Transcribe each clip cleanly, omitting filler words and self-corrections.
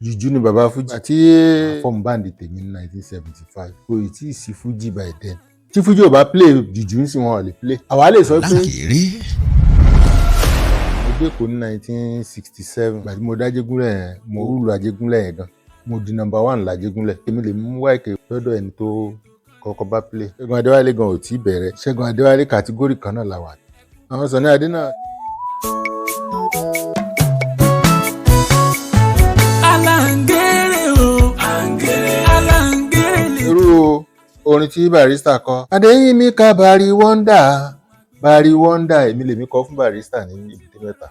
jùjú ni bàbá fújì àti fọ́ọ̀mù báǹdì tèmi ní 1975 kò ì tí ì sí fújì by then tí fújì ò bá play jùjú ń sìn wọn ò lè play. àwa lè sọ pé mo dé Èkó ní 1967 gbàtí mo dá Ajégúnlẹ̀ yẹn mo rúlu Ajégúnlẹ̀ yẹn gan mo di number 1 l'Ajégúnlẹ̀ èmi lè mú Wáìkì lọ́dọ̀ ẹni tó kọ́kọ́ bá play. Ṣẹ́gun Adéwálé gan ò tí ì bẹ̀rẹ̀. Ṣẹ́gun Adéwálé kàtígórì kan náà la wà. àwọn Sàní Adé náà. irú orin tí Barrister kọ. Adéyínmíkà Barry Wonder Barry Wonder èmi lèmi kọ fún Barrister ní Èbúté Mẹ́ta.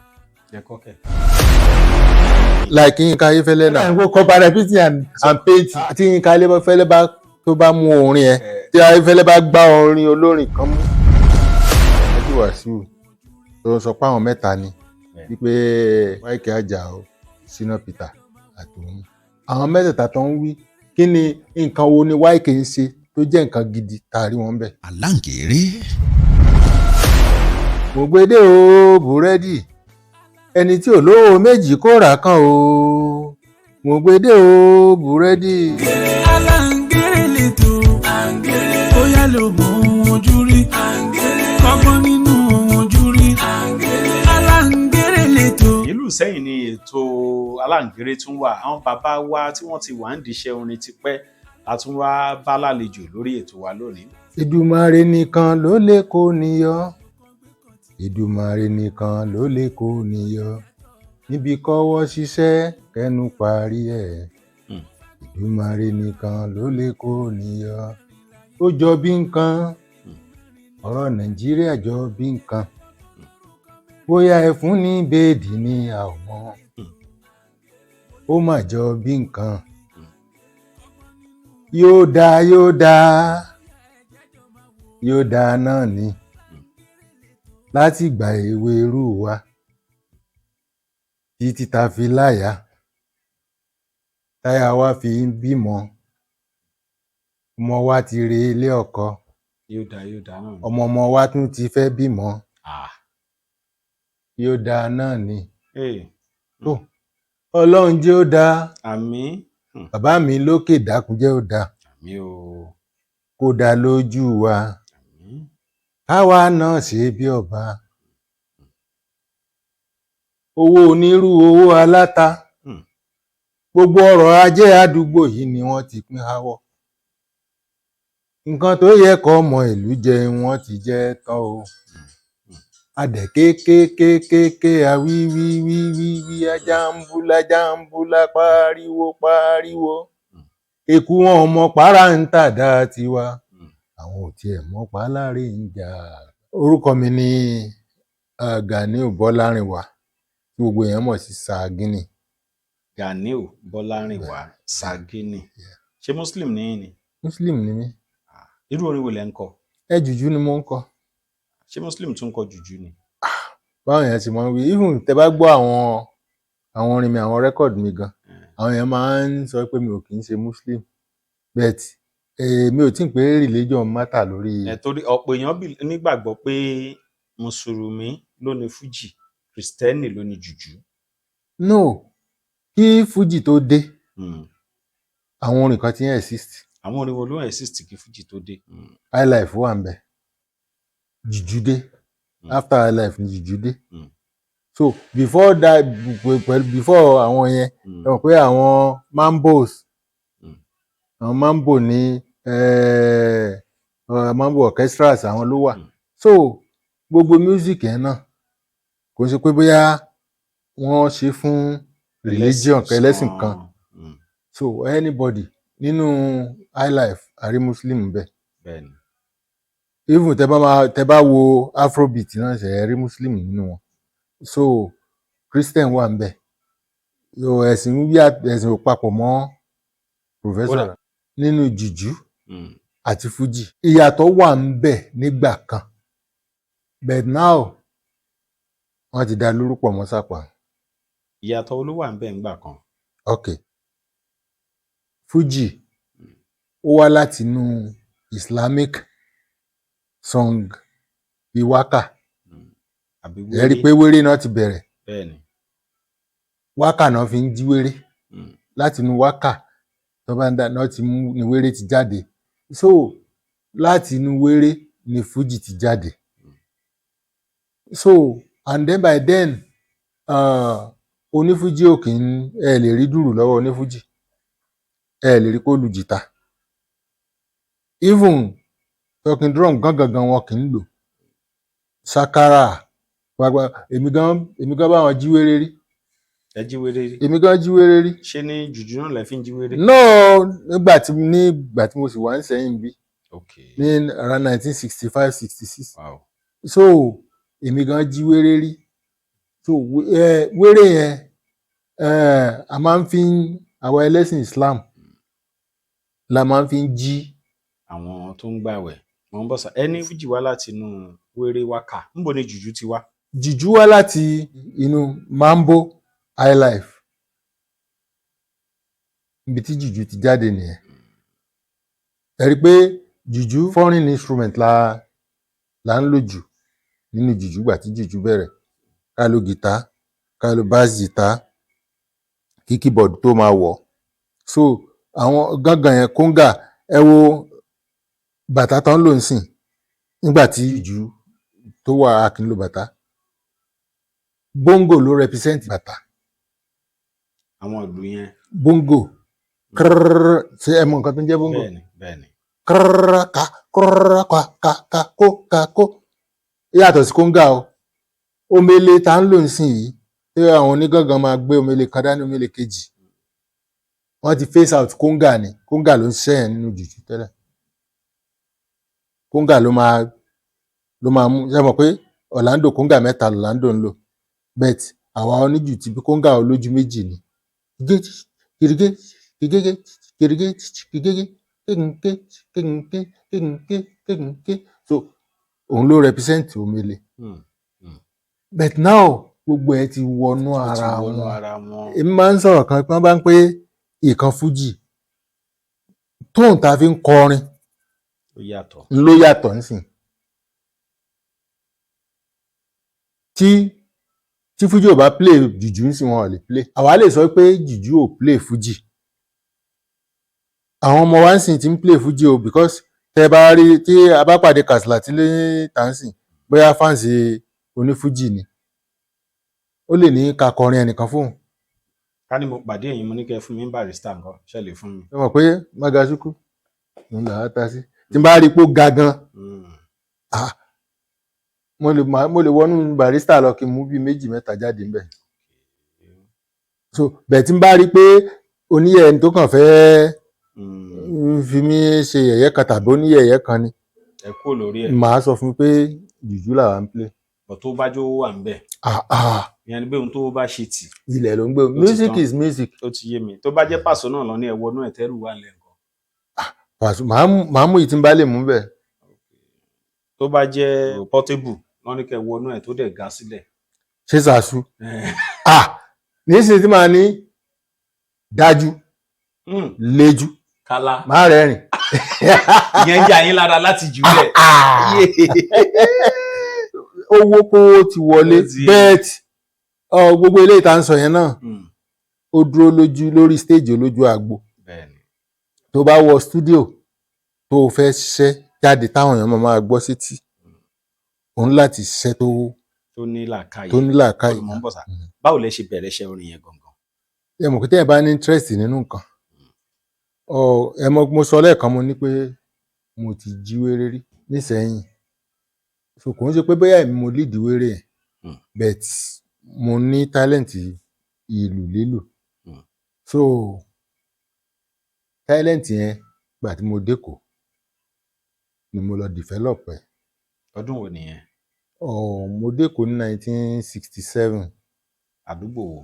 like Yínká Ayéfẹ́lẹ́ náà. ẹ̀wọ̀n kọ́ parapiti and paint. tí Yínká Ayéfẹ́lẹ́ bá tó bá mú orin ẹ̀ tí Ayéfẹ́lẹ́ bá gbá orin olórin kan mú. ẹbí Wàsíù tó sọ pé àwọn mẹ́ta ni wípé Wáìkì Àjàó Ṣínà Peter àtòun. àwọn mẹ́tẹ̀ẹ̀ta tó ń wí kí ni nǹkan wo ni Wáìkì ń ṣe tó jẹ́ nǹkan gidi tàrí wọn bẹ́ẹ̀. Àlàǹkèrè. mo gbédè o búrẹ́dì ẹni tí ò lówó méjì kó rà kan o mo gbédè o búrẹ́dì. Àlàǹkèrè lètò bóyá ló mọ ohun ojú rí kọ́gbọ́n nínú ohun ojú rí Àlàǹkèrè lètò. ìlú Ìṣẹ́yìn ni ètò Àlàǹkèrè tún wà. àwọn bàbá wa tí wọ́n ti wà ń diṣẹ́ orin tipẹ́ a tún wá bá lálejò lórí ètò wa lónìí. Èdùmàrè nìkan ló lè kó níyọ Èdùmàrè nìkan ló lè kó níyọ níbi kọ́wọ́ ṣiṣẹ́ kẹ́nu parí ẹ̀ Èdùmàrè nìkan ló lè kó níyọ. ó jọ bí nǹkan ọ̀rọ̀ Nàìjíríà jọ bí nǹkan bóyá ẹfun ní bèèdì ní àwọn ó mà jọ bí nǹkan yóò dáa yóò dáa yóò dáa náà ni láti ìgbà èwe irú wa títí ta fi láyà táyà wa fi ń bímọ ọmọ wa ti re ilé ọkọ yóò dáa náà ni. ọmọ ọmọ wa tún ti fẹ́ bímọ yóò dáa náà ni. tó Ọlọ́run jẹ́ ó dáa. àmín. bàbá mi lókè dákun jẹ́ ó dáa. àmín o. kó dáa lójú wa. àmín. káwa náà ṣe bí ọba. owó onírú owó aláta. gbogbo ọrọ̀ ajé àdúgbò yìí ni wọ́n ti pín háwọ́. nǹkan tó yẹ kọ́ ọmọ ìlú jẹ wọ́n ti jẹ tán o. adẹ̀ kékékékéké awíwíwíwí ajámbúlá pariwo pariwo. eku wọn ọmọ pàrà ń tàdá tiwa. àwọn ò tiẹ̀ mọ́ páláre ń jà. orúkọ mi ni Ganiu Bọ́lárìnwá tí gbogbo èèyàn mọ̀ sí Sagini. Ganiu Bọ́lárìnwá Sagini. ṣé Muslim ni yín ni? Muslim ni mí. irú orin wo lẹ ń kọ? jùjú ni mo ń kọ. ṣé Muslim tún kọ jùjú ni? báwọn èèyàn ti mọ̀ wí even tẹ́ bá gbọ́ àwọn orin mi àwọn rẹ́kọ̀dù mi gan àwọn èèyàn máa ń sọ pé mi ò kì í ṣe Muslim but mi ò tí ì pé religion matter lórí. torí ọ̀pọ̀ èèyàn nígbàgbọ́ pé mùsùlùmí ló ní fújì kristẹni ló ní jùjú. no kí fújì tó dé àwọn orin kan ti ń exist. àwọn orin wo ló ń exist kí fújì tó dé? highlife wà ń bẹ jùjú dé after highlife ni jùjú dé. so before that before àwọn yẹn ẹ mọ̀ pé àwọn mambos àwọn mambo ní mambo orchestras àwọn ló wà. so gbogbo music yẹn náà kò ṣe pé bóyá wọ́n ṣe fún religion ẹlẹ́sìn kan. so anybody nínú highlife àrí Muslim bẹ́ẹ̀. even tẹ́ bá wo afrobeat náà ṣe rí Muslim nínú wọn. so Christian wà ń bẹ. ẹ̀sìn ò papọ̀ mọ́ professor nínú jùjú àti fújì. ìyàtọ̀ wà ń bẹ nígbà kan but now wọ́n ti dá lórúkọ mọ́ sápá. ìyàtọ̀ wo ló wà ń bẹ nígbà kan? ok fújì ó wá látinú Islamic song bíi wákà. ẹ rí i pé wéré náà ti bẹ̀rẹ̀. bẹ́ẹ̀ni. wákà náà fi ń jí wéré láti inú wákà tó bá ń dá náà ti mú ni wéré ti jáde. So láti inú wéré ni fújì ti jáde. So and then by then onífújì ò kì í ẹ lè rí dùrù lọ́wọ́ onífújì, ẹ lè rí kó lu jìtá, even talking drum gangan wọn kì í lò, sákárà gbagba. Èmi gan bá wọn jí wéré rí. ẹ jí wéré rí. Èmi gan jí wéré rí. ṣé ní jùjú náà lẹ fi ń jí wéré? No, nígbà tí mo sì wà ń Ìṣẹ̀yìn bí ní around 1965-66. Wow. So èmi gan jí wéré rí. So wéré yẹn a máa ń fi àwọn ẹlẹ́sìn Islam la máa ń fi jí àwọn tó ń gbààwẹ̀. Mo ń bọ̀ sá, ẹni fújì wá láti inú wéré wákà, níbo ni jùjú ti wá? jùjú wá láti inú mambo highlife, ibi tí jùjú ti jáde nìyẹn. Ẹ rí i pé jùjú foreign instrument la ń lò jù nínú jùjú gbà tí jùjú bẹ̀rẹ̀. Ká lo gìtá, ká lo bass gìtá, kí keyboard tó máa wọ̀. So àwọn gángan yẹn kóńgà, ẹ wo bàtà tán lò ń sìn nígbà tí jùjú tó wà a kì í lo bàtà. Bongo ló represent bàtà. Àwọn ìlú yẹn. Bongo krrrr, ṣé ẹ mọ nǹkan tó ń jẹ́ bongo? Bẹ́ẹ̀ni. Krrrr ka krrrr ka kó yàtọ̀ sí kóńgà o. Omele tá ń lò ń sìn yìí tí àwọn onígangan máa gbé omele kan dání, omele kejì, wọ́n ti face out kóńgà ni. Kóńgà ló ń ṣiṣẹ́ yẹn nínú jùjú tẹ́lẹ̀. Kóńgà ló máa mú, ṣé mọ̀ pé Orlando kóńgà mẹ́ta Orlando ń lò, bet àwa oníjù ti bí kóńgà olójú méjì ni. Gèrègé gègé gèrègé gègé kéńké kéńké kéńké kéńké. So òun ló represent omele. But now gbogbo ẹ ti wọnú ara wọn. Èmi máa ń sọ̀rọ̀ kan pé wọ́n bá ń pé ìkan fújì tóun ta fi ń kọrin ló yàtọ̀ nísìn. Tí fújì ò bá play jùjú nísìn wọn ò lè play. Àwa lè sọ pé jùjú ò play fújì. Àwọn ọmọ wa ń sìn ti ń play fújì o, because tẹ bá rí tí a bá pàdé Kàsìlà tí lè tàǹsìn bóyá fáǹsì onífújì ni, ó lè ní ká kọrin ẹnìkan fóun. Ká ní mo pàdé ẹ̀yin, mo ní kẹ́ fún mi ní Barrister nǹkan, ṣe lè fún mi. Ẹ mọ̀ pé Magasuku òun là á ta sí. Tí n bá rí i pé ó ga gan, mo lè wọnú Barrister lọ kí n mú bíi 2-3 jáde ńbẹ̀. So bẹ́ẹ̀ tí n bá rí i pé oníyẹ̀ ẹni tó kàn fẹ́ fi mí ṣe yẹ̀yẹ́ kan tàbí oníyẹ̀yẹ́ kan ni, ẹ kúrò lórí ẹ̀. màá sọ fún un pé jùjú làwa ń play. Bọ̀ tó bá jó wà ń bẹ̀. Ìyẹn ni pé ohun tó bá ṣe tì. Ilẹ̀ ló ń gbé. Music is music. Ó ti yé mi. Tó bá jẹ́ Pàṣọ náà lọ ní ẹ̀wọ̀ náà ẹ̀tẹ́rù wà lẹ́ǹkan. Pàṣọ màá mú ìtì ń bá lè mú bẹ̀. Tó bá jẹ́ Portable wọ́n ní kẹ́ wọnú ẹ̀ tó dẹ̀ ga sílẹ̀. Ṣé Ṣàṣù? Nísìnyí tí màá ní dájú léjú kálá máa rẹ́rìn. Ìyẹn ń jà yín lára láti jù lẹ̀. Owó kówó ti wọlé, bẹ́ẹ̀tì gbogbo eléyìí tá ń sọ yẹn náà ó dúró lórí stage olójú àgbo. Tó bá wọ studio tó fẹ́ ṣiṣẹ́ jáde táwọn èèyàn máa gbọ́ sétí, òun láti ṣiṣẹ́ tó ní làákàyè. Báwo lẹ ṣe bẹ̀rẹ̀ iṣẹ́ orin yẹn gangan? Ẹ mọ̀ pé tẹ́yìn bá ní interest nínú nǹkan, ẹ mọ̀ mo sọ lẹ́ẹ̀kan mo ní pé mo ti jí wéré rí nísẹ̀yìn. So kò ń ṣe pé bóyá èmi mo lead wéré yẹn, but mo ní talent ìlù lílù. So talent yẹn gbà tí mo dẹ́kọ̀ ni mo lọ develop ẹ̀. Ọdún wo nìyẹn? Mo dẹ́kọ̀ ní 1967. Àdúgbò wo?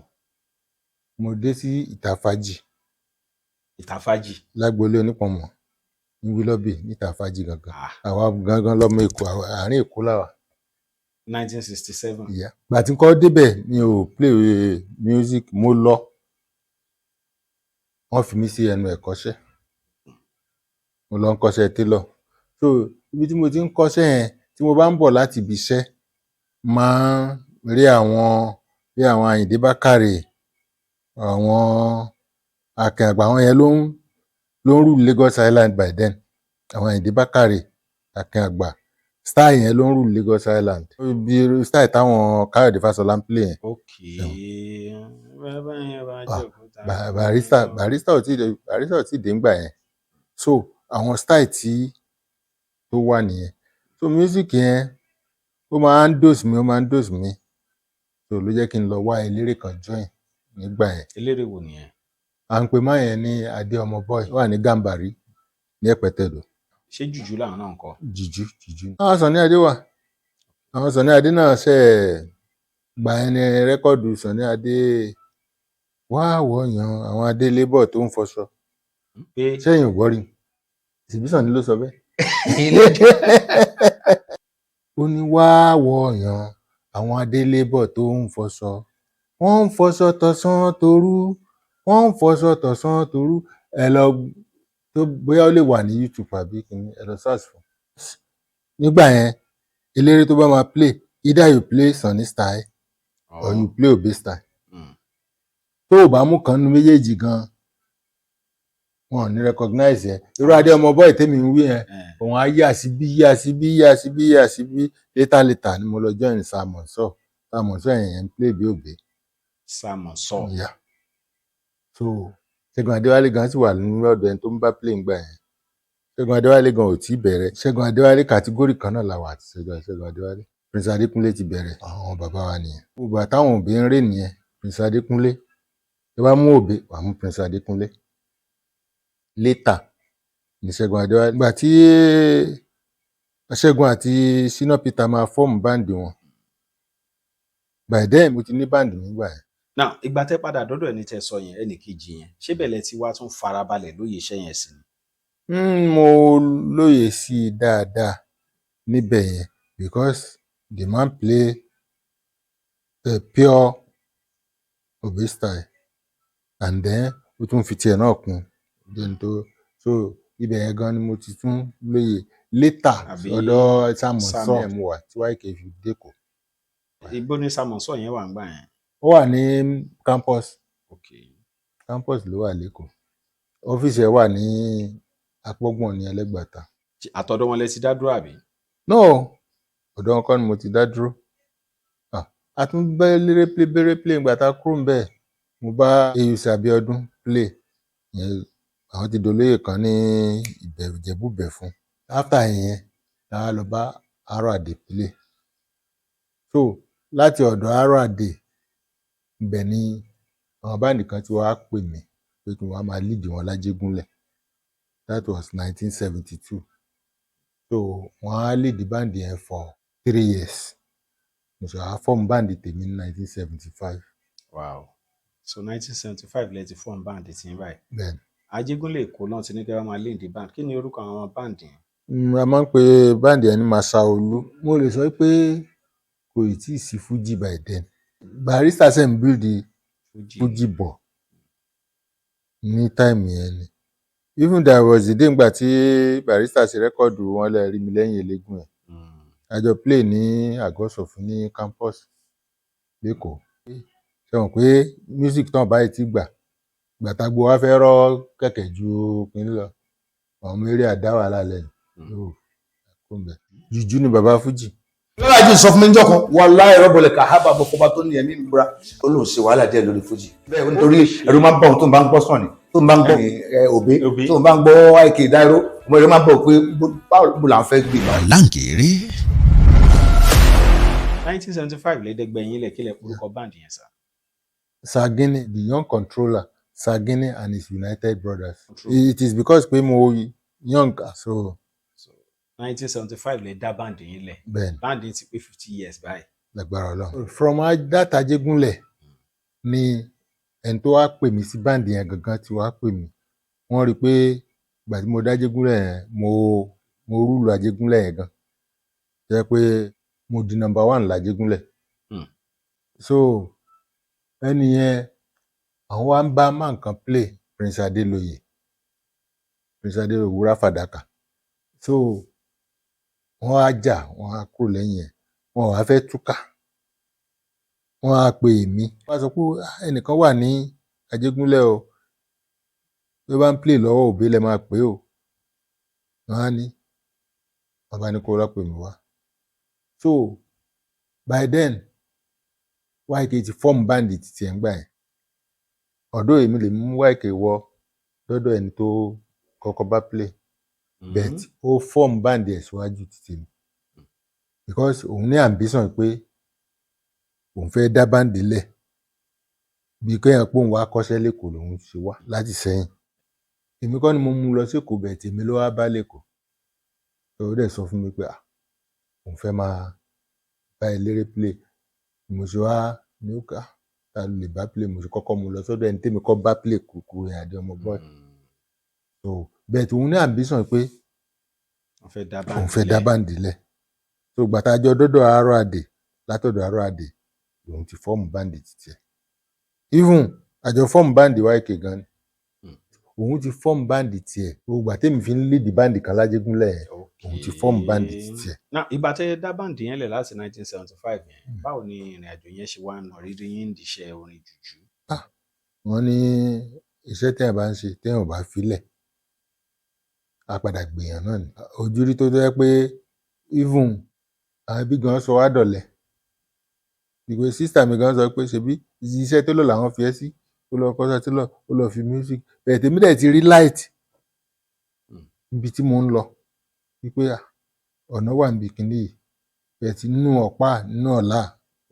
Mo dé sí Ìtàfàjì. Ìtàfàjì? Lágbolé Onípọ̀nmọ́ ní Wílọ́bì ní Ìtàfàjì gangan. Àwa gangan lọ́mọ Èkó, àárín Èkó làwà. 1967. Ìyá gbà tí n kọ́ débẹ̀ mi ò play music, mo lọ wọ́n fi mí sí ẹnu ẹ̀kọ́ṣẹ́, mo lọ ń kọ́ṣẹ́ tailor. So ibi tí mo ti ń kọ́ṣẹ́ yẹn, tí mo bá ń bọ̀ láti ibi iṣẹ́, máa ń rí àwọn Àyìndé Bákàrè, àwọn Akin Àgbà àwọn yẹn ló ń rule Lagos Island by then. Àwọn Àyìndé Bákàrè, Akin Àgbà, style yẹn ló ń rule Lagos Island. Bí style táwọn Káyọ̀dé Fáṣọlá ń play yẹn. ok bàbá yẹn bá Ah, jẹ́ òkúta. Barrister ò tí ì dé ńgbà yẹn. So àwọn style tó wà nìyẹn. So music yẹn ó máa ń dose mi. So ló jẹ́ kí n lọ wá eléré kan join nígbà yẹn. eléré wo nìyẹn? À ń pe máa yẹn ní Adé ọmọ boy, ó wà ní Gàmbàrí ní Ẹ̀pẹ̀tẹ̀dọ̀. ṣé jùjú làwọn náà ń kọ? Jùjú. Àwọn Sunny Adé wà. Àwọn Sunny Adé náà gbà ẹni rẹ́kọ̀dù Sunny Adé wá wọ̀yàn àwọn Adé labour tó ń fọṣọ. pé Sẹ́yìn ò gbọ́ rí. Ìsìbí Sunny ló sọ bẹ́ẹ̀. Ó ní wá wọ̀yàn àwọn Adé labour tó ń fọṣọ. Wọ́n ń fọṣọ tọ̀sán torú. Ẹ lọ tó bóyá ó lè wà ní YouTube àbí kìíní, ẹ lọ search fún. Nígbà yẹn eléré tó bá máa play, either you play Sunny style or you play Obey style. Tó o bá mú kan nínú méjèèjì gan, wọn ò ní recognize ẹ. Irú Adé ọmọ boy tèmi ń wí yẹn, òun á yà síbí. Later ni mo lọ join Simon Saw yẹn ń play bí Obey. Simon Saw. Yeah. So Ṣẹ́gun Adéwálé gan sì wà nínú ọ̀dọ̀ ẹni tó ń bá play ńgbà yẹn. Ṣẹ́gun Adéwálé gan ò tí ì bẹ̀rẹ̀. Ṣẹ́gun Adéwálé kàtígórì kan náà la wà àti Ṣẹ́gun Adéwálé. Prince Adékúnlé ti bẹ̀rẹ̀. Àwọn bàbá wa nìyẹn. Gbogbo àtàwọn òbí ń rè nìyẹn. Prince Adékúnlé. Tó bá mú Obey, wàá mú Prince Adékúnlé. Later ní Ṣẹ́gun Adéwálé. Ìgbà tí Ṣẹ́gun àti Shina Peter máa fọ́ọ̀mù báǹdì wọn. By then mo ti ní báǹdì nígbà yẹn. now ìgbà tẹ́ padà dọ́dọ̀ ẹni tẹ́ sọ yẹn ẹnì kejì yẹn ṣé bẹ̀lẹ̀ tí wàá tún farabalẹ̀ lóye iṣẹ́ yẹn sí ni? Mo lóye sí i dáadáa níbẹ̀ yẹn because the man play pure Obey style and then ó tún fi tiẹ̀ náà kún so ibẹ̀ yẹn gan ni mo ti tún lóye. Later ọ̀dọ̀ Simon Saw ẹ̀ mo wà tí YK fi dẹ́kọ̀. Ibo ni Simon Saw yẹn wà ń gbà yẹn? Ó wà ní campus. Okay. Campus ló wà lẹ́kọ̀ọ́. Ọ́fíìsì ẹ̀ wà ní Apọ́gbọ̀n ní Ẹlẹ́gbàtà. Àtọ̀dọ̀ wọn lẹ ti dá dúró àbí? No, ọ̀dọ̀ wọn kọ́ ni mo ti dá dúró. A tún bẹ̀rẹ̀ play ìgbà tá a kúrò ńbẹ̀. Mo bá AUC Abíọ́dún play. Àwọn ti dolóyè kan ní Ìjẹ̀bú-Ìbẹ̀ fún. After yẹn la lọ bá Arọ́adé play. So láti ọ̀dọ̀ Arọ́adé ibẹ̀ ni àwọn báǹdì kan tí wàá pè mí pé kí wọ́n máa lead wọn l'Ajégúnlẹ̀. That was 1972. So wọ́n á lead báǹdì yẹn for 3 years. Mo ṣe wá fọ́ọ̀mù báǹdì tèmi ní 1975. Wow. So 1975 lẹ ti fọ́ọ̀mù báǹdì tí ń báyìí. Bẹ́ẹ̀ni. Ajégúnlẹ̀ Èkó náà ti ní kí wọ́n máa lead báǹdì. Kí ni orúkọ àwọn báǹdì yẹn? A máa ń pe báǹdì yẹn ní Masaolu. Mo lè sọ pé kò tí ì sí Fuji by then. Barrister ṣe ń build Fuji bọ̀ ní táìmù yẹn ni. Even there was the day ngbà tí Barrister ṣe rẹ́kọ̀dù wọn lè rí mi lẹ́yìn eléégún ẹ̀. A jọ play ní Àgọ́sọ̀fún ní campus lẹ́kọ̀ọ́. Ṣé wọn pé music tán báyìí ti gbà gbàtàgbò wa fẹ́ rọ́ kẹ̀kẹ́ ju kínní lọ. Àwọn ọmọ eré àdá wà lálẹ́ jùjú ni bàbá Fuji. lọ́la jù sọ fún mi níjọ́ kan wallahi rọ́bọ̀lẹ̀ kàhábà bọ́kọ́bá tó ní ẹ̀mí ìbúra ó lóun ṣe wàhálà díẹ̀ lórí Fuji. bẹ́ẹ̀ nítorí ẹ̀rù máa ń bọ̀ tó ń bá ń gbọ́ Sunny tó ń bá ń gbọ́ Obey tó ń bá ń gbọ́ YK Dairo ọmọ ẹ̀rù máa ń bọ̀ pé báwo là ń fẹ́ gbé. Ọ̀làǹgèrè. 1975 lẹ́dẹ́gbẹ̀yìn ilẹ̀ kílẹ̀ orúkọ báǹdì yẹn sá. Sagini, the young controller, Sagini and his United Brothers. It is because pé mo young so 1975 lẹ dá báǹdì yín lẹ̀. bẹ́ẹ̀ni Báǹdì ti pé 50 years báyìí. lágbára Ọlọ́run. From that Ajégúnlẹ̀ ni ẹni tó wá pè mí sí báǹdì yẹn gangan tí wàá pè mí. Wọ́n rí i pé ìgbà tí mo dá Ajégúnlẹ̀ yẹn mo rúlu Ajégúnlẹ̀ yẹn gan. Jẹ́ pé mo di number 1 l'Ajégúnlẹ̀. So ẹni yẹn àwọn wa ń bá máa nǹkan play Prince Adéloyè Wúrà Fàdákà. So wọ́n á jà wọ́n á kúrò lẹ́yìn ẹ̀ wọ́n á fẹ́ túká wọ́n á pè mí wọ́n á sọ pé ẹnìkan wà ní Ajégúnlẹ̀ o bí ó bá ń play lọ́wọ́ òbí lẹ máa pè ó wọ́n á ní wọ́n bá ní kó rọ́pò mi wá. So by then YK ti form band títí ẹ̀ ń gbà yẹn ọ̀dọ̀ èmi lè mú YK wọ lọ́dọ̀ ẹni tó kọ́kọ́ bá play but ó form band ẹ̀ síwájú títí mi because òun ní ambition pé òun fẹ́ dá band lẹ̀ bí kéèyàn pé òun wá kọ́ṣẹ́ lẹ́kọ̀ọ́ lòun ṣe wá láti sẹ́yìn èmi kọ́ ni mo mú lọ sí Èkó bẹ̀ tèmi ló wá bá lẹ́kọ̀ọ́ ó dẹ̀ sọ fún mi pé òun fẹ́ máa bá eléré play mo ṣe wá ní òkà ta ló lè bá play mo ṣe kọ́kọ́ mu lọ sọ́dọ̀ ẹni tèmi kọ́ bá play kúkú rẹ̀ àdé ọmọ bọ́ọ̀ so bẹ́ẹ̀ tí òun ní ambition pé òun fẹ́ dá band lẹ̀ so gbàtàjọ dọ́dọ̀ Àárọ̀ Adé látọ̀dọ̀ Àárọ̀ Adé lòun ti fọ́ọ̀mù band títí ẹ̀ even àjọ fọ́ọ̀mù band YK gan ni òun ti fọ́ọ̀mù band tiẹ̀ gbogbo àtẹ̀mí fi ń lead band kan lájégúnlẹ̀ òun ti fọ́ọ̀mù band tiẹ̀. ìgbà tẹ́ dá band yẹn lẹ̀ láti 1975 yẹn báwo ni ìrìn àjò yẹn ṣe wá nà rírí yín díṣẹ́ orin jùjú. wọ́n ní iṣẹ́ téèyàn bá ń ṣe téèyàn ò bá filẹ̀ á padà gbèyàn náà ni ojúrí tó jẹ́ pé even àwọn ẹbí gan sọ wá dọ̀lẹ ìwé sísítà mi gan sọ pé ṣebí iṣẹ́ tó lọ làwọn fi ẹ́ sí ó lọ kọ́ṣẹ́ tó lọ ó lọ fi music bẹ́ẹ̀ tèmi dẹ̀ ti rí light níbi tí mo ń lọ wípé ọ̀nà wà níbi kìíní yìí bẹ́ẹ̀ tí nínú ọ̀pá nínú ọ̀la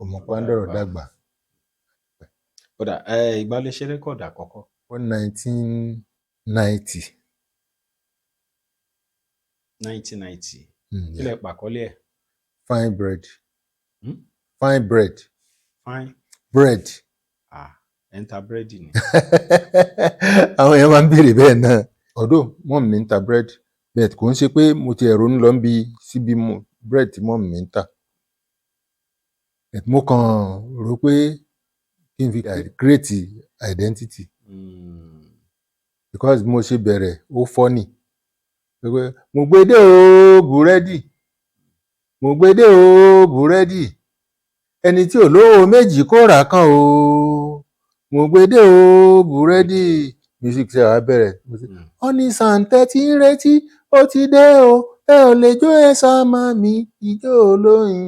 ọmọ pàǹdọ̀rọ̀ dàgbà. kódà ìgbà lè ṣe rẹ́kọ̀dù àkọ́kọ́. 1990. 1990. kílẹ̀ pàkọ́lé ẹ̀. Fine bread. Fine bread. Fine bread. ẹ̀ ń ta búrẹ́dì ni. àwọn èèyàn máa ń béèrè bẹ́ẹ̀ náà ọ̀dọ̀ mọ́mì mi ń ta bread bẹ́ẹ̀ kò ń ṣe pé mo ti ẹ̀rọ ń lọ bí síbi bread tí mọ́mì mi ń tà mo kàn rò pé kí n fi create identity because mo ṣe bẹ̀rẹ̀ ó funny mo gbé dé o búrẹ́dì mo gbé dé o búrẹ́dì ẹni tí ò lówó méjì kó rà kan o mo gbé dé o búrẹ́dì music ṣe wá bẹ̀rẹ̀ ọ́nì sàǹtẹ̀ tí ń retí ó ti dé o ẹ ò lè jó ẹ sá máa mi ìjó olóyin.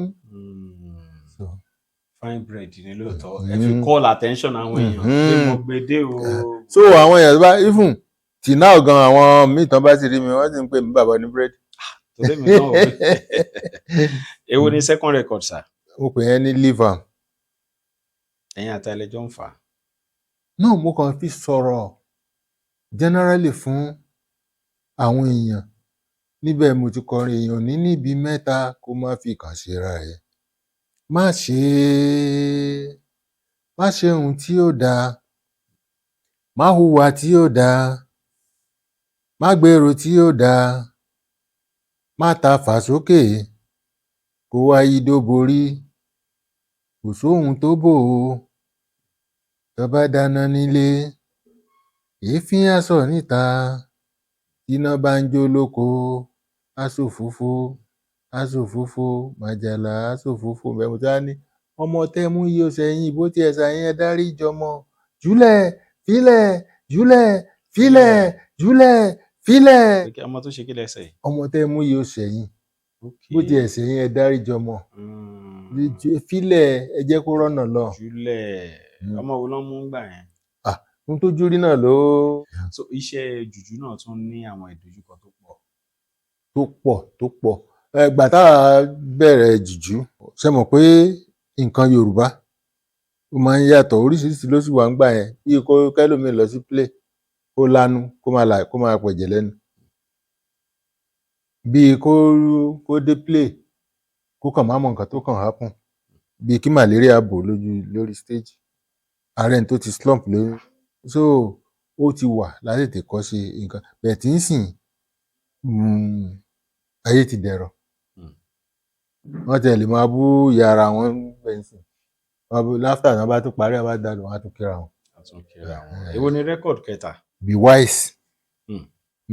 Fine bread ni lóòótọ́ ẹ fi call attention àwọn èèyàn pé mo gbé dé o. so àwọn èèyàn bá even tì náà gan àwọn míì tán bá sì rí mi wọ́n sì ń pè mí bàbá ní búrẹ́dì. torí mi náà wò èwo ni second record sir. mo pè yẹn ní live am. ẹ̀yin àti ẹlẹ́jọ́ ń fà. náà mo kàn fi sọ̀rọ̀ generally fún àwọn èèyàn níbẹ̀ mo ti kọrin èèyàn ní níbi mẹ́ta kó má fi kàn síra ẹ̀ má ṣe ohun tí ó dáa má hùwà tí ó dáa má gbèrò tí ó dáa má ta fà sókè kó wá yídó borí kò sóhun tó bò ó tó bá dáná nílé èéfín aṣọ níta iná bá ń jó lóko aṣòfófó màjàlá aṣòfófó bẹ́ẹ̀ tí a ní ọmọ tẹ́ mú yí oṣù ẹ̀yìn bó tiẹ̀ ṣàyẹn dárí ìjọmọ jùlẹ̀ fílẹ̀ jùlẹ̀ fílẹ̀ jùlẹ̀ fílẹ̀. ọmọ tó ṣe kí lẹsẹ yìí. ọmọ tẹ́ mú yí oṣù ẹ̀yìn bó tiẹ̀ ṣẹ̀yìn ẹ dárí ìjọmọ fílẹ̀ ẹ jẹ́ kó rọ́nà lọ. jùlẹ̀ ọmọ wo ló ń mú gbà yẹn. ohun tó júrí náà ló. so iṣẹ́ jùjú náà tún ní àwọn ìdojúkọ tó pọ̀ gbà tá a bẹ̀rẹ̀ jùjú ṣe mọ̀ pé nǹkan Yorùbá ó máa ń yàtọ̀ oríṣiríṣi ló sì wà ń gbà yẹn bí kó kẹ́lòmíì lọ sí play kó lanu kó máa pẹ̀jẹ̀ lẹ́nu bí kó dé play kó kàn má mọ nǹkan tó kàn happen bí kí malaria bò lórí stage ààrẹ tó ti slump lórí so ó ti wà láti tètè kọ́ sí nǹkan bẹ́ẹ̀ tí ń sìn ayé ti dẹ̀rọ̀ wọ́n tẹ̀ lè máa bú yàrá wọn bẹ̀nsìn láfíà náà bá tún parí àbá dànù wọn á tún kíra wọn. èwo ni rẹ́kọ̀dù kẹta. Be Wise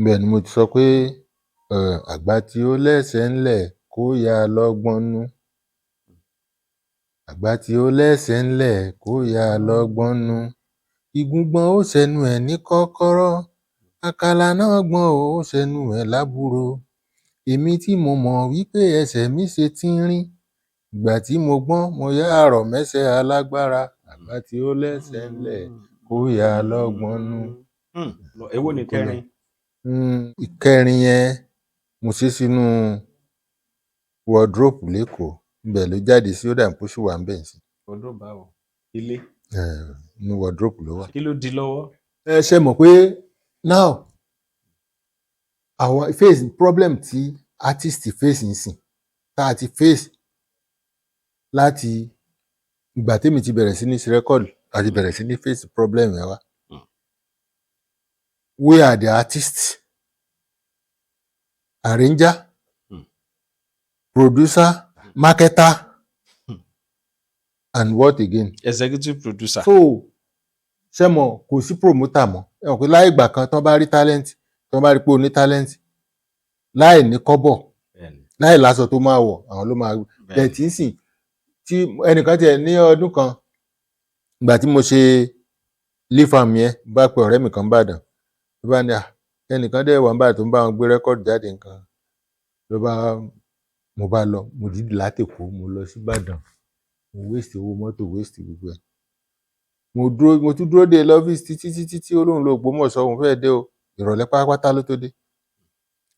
bẹ́ẹ̀ ni mo ti sọ pé àgbà tí ó lẹ́sẹ̀ ńlẹ̀ kó yá lọ́gbọ́n nú àgbà tí ó lẹ́sẹ̀ ńlẹ̀ kó yá lọ́gbọ́n nú igúngbọ́n ó sẹnu ẹ̀ ní kọ́kọ́rọ́ àkàlà náà gbọ́n ó ṣẹnu ẹ̀ lábúrò èmi tí mo mọ̀ wípé ẹsẹ̀ mi ṣe tínrín ìgbà tí mo gbọ́n mo yá àrọ̀ mẹ́sẹ̀ alágbára àgbà tí ó lẹ́sẹ̀ ńlẹ̀ kó yá lọ́gbọ́n nú. Èwo ni kẹrin? Ìkẹrin yẹn mo ṣe sínú wardrobe lẹ́kọ̀ọ́ ibẹ̀ ló jáde sí ó dà ní pósù wà ń bẹ̀ sí. Wardrobe báwo? Ilé? Ní wardrobe ló wà. Kí ló di lọ́wọ́? Ẹ ṣe mọ̀ pé now àwọn face problem tí artist face ń sìn tá a ti face láti ìgbà tèmi ti bẹ̀rẹ̀ sí ní ṣe record àti bẹ̀rẹ̀ sí ní face problem yẹn wá. We are the artists, arranger, producer, marketer, and what again? Executive producer. So ṣé mọ̀ kò sí promoter mọ́ ẹ mọ̀ pé láì ìgbà kan tán bá rí talent tán bá rí pé o ní talent láì ní kọ́bọ̀ láì láṣọ tó máa wọ̀ àwọn ló máa bẹ̀ tí ń sìn tí ẹnìkan tiẹ̀ ní ọdún kan ìgbà tí mo ṣe leafam yẹn bá pe ọ̀rẹ́ mi kan bàdàn ló bá ní ẹnìkan dẹ̀ wà ń bàdàn tó ń bá wọn gbé rẹ́kọ̀dì jáde nǹkan ló bá mo bá lọ mo dìde látèkó mo lọ sí Ìbàdàn mo waste owó mọ́tò waste gbogbo ẹ̀ mo tún dúró dé lọ́fíìsì títí olóhùn ló Ògbómọ̀ṣọ́ òun fẹ́ẹ́ dé o ìrọ̀lẹ́ pátápátá ló tó dé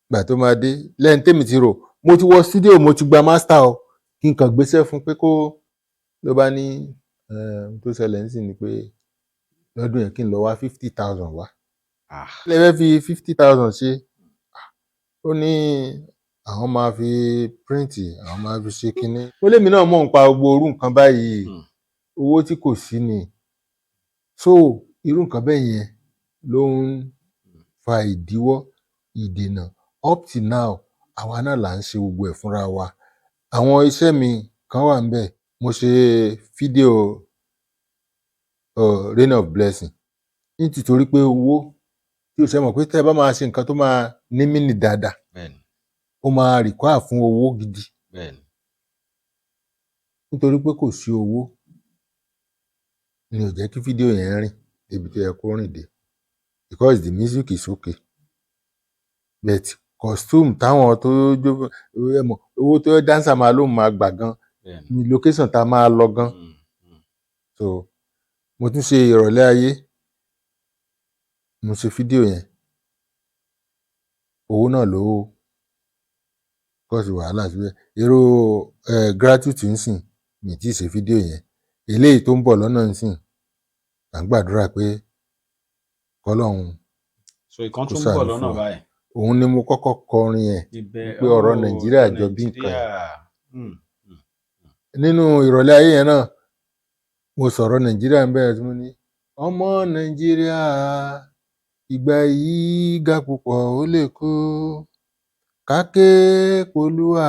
gbà tó máa dé lẹ́yìn tèmi ti rò mo ti wọ studio mo ti gba master o kí n kàn gbéṣẹ́ fún pé kó ló bá ní tó ṣẹlẹ̀ ń sìn ni pé lọ́dún yẹn kí n lọ wá 50,000 wá lè fẹ́ fi 50,000 ṣe ó ní àwọn máa fi print àwọn máa fi ṣe kinní ó lémi náà mọ̀ nípa gbogbo orú nǹkan báyìí owó tí kò sí ni so irú nǹkan bẹ́ẹ̀ yẹn ló ń fa ìdíwọ́ ìdènà up till now àwa náà là ń ṣe gbogbo ẹ̀ fúnra wa àwọn iṣẹ́ mi kan wà ń bẹ̀ mo ṣe fídíò Rain of Blessing nítorí pé owó tí o ṣe mọ̀ pé tẹ́ ẹ bá máa ṣe nǹkan tó máa ní mínì dáadáa ó máa require fún owó gidi nítorí pé kò sí owó ni ò jẹ́ kí fídíò yẹn rìn débi tó yẹ kó rìn dé because the music is okay but costume táwọn tó jó ẹmọ owó tó dancer máa lóun máa gbà gan ni location tá a máa lọ gan so mo tún ṣe ìrọ̀lẹ́ ayé mo ṣe fídíò yẹn owó náà ló kọ́sì wàhálà síbẹ̀ èrò gratuity ń sìn mi tí ì ṣe fídíò yẹn eléyìí tó ń bọ̀ lọ́nà ń sìn à ń gbàdúrà pé kọ́lọ́hún so ìkan tún ń bọ̀ lọ́nà báyìí òun ni mo kọ́kọ́ kọrin ẹ̀ pé ọ̀rọ̀ Nàìjíríà jọ bí nǹkan nínú ìrọ̀lẹ́ ayé yẹn náà mo sọ̀rọ̀ Nàìjíríà ń bẹ̀rẹ̀ tí mo ní ọmọ Nàìjíríà ìgbà yìí ga púpọ̀ ó lè kó káké polúwa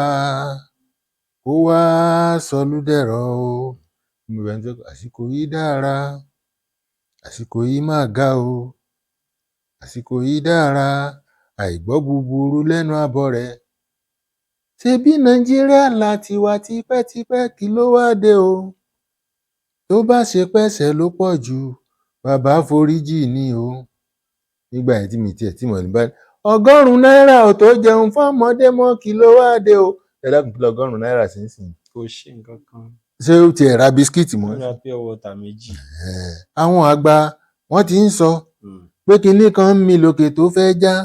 kó wá sọlúdẹ̀rọ̀ o mo bẹ̀rẹ̀ tí àsìkò yìí dára àsìkò yìí máa ga o àsìkò yìí dára àìgbọ́ búburú lẹ́nu abọ́ rẹ̀ ṣebí Nàìjíríà láti wà tipẹ́tipẹ́ kí ló wá dé o tó bá ṣe pẹ́sẹ̀ ló pọ̀ jù bàbá foríjì ni o nígbà yẹn tí mi tiẹ̀ tí mo ní báyìí 100 náírà ò tó jẹun fọ́mọdé mọ́ kí ló wá dé o ẹ̀dá kùn pílọ̀ 100 náírà sí ń sìn kò ṣe nǹkan kan ṣé ó tiẹ̀ ra bisikíìtì mọ́ ó ra pure water méjì àwọn àgbà wọ́n ti ń sọ pé kinní kan ń mi lòkè tó fẹ́ já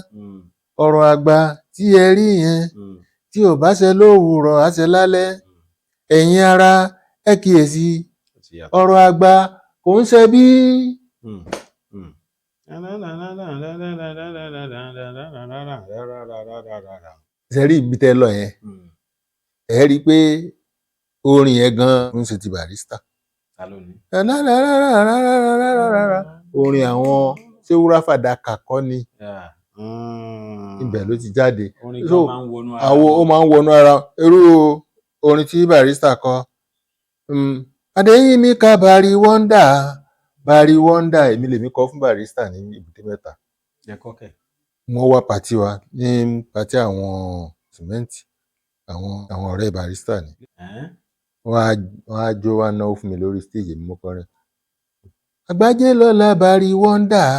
ọ̀rọ̀ àgbà tí ẹ rí yẹn tí ò bá ṣe lówùúrọ̀ á ṣe lálẹ́ ẹ̀yin ara ẹ kíyèsí ọ̀rọ̀ àgbà kò ń ṣe bí. ṣe rí ibi tẹ́ lọ yẹn ẹ rí i pé orin yẹn gan-an ń ṣe ti Barrister. orin àwọn ṣé wúrà fàdákà kọ́ ni ibẹ̀ ló ti jáde so ó máa ń wọnú ara irú orin tí Barrister kọ Adéyínmíkà Barry Wonder èmi lèmi kọ fún Barrister ní Èbúté Mẹ́ta wọ́n wá pàtí wa ní pàtí àwọn sìmẹ́ǹtì àwọn ọ̀rẹ́ Barrister ni wọ́n á jó wá náwó fún mi lórí stage èmi mo kọrin Àgbájé lọ́la Barry Wonder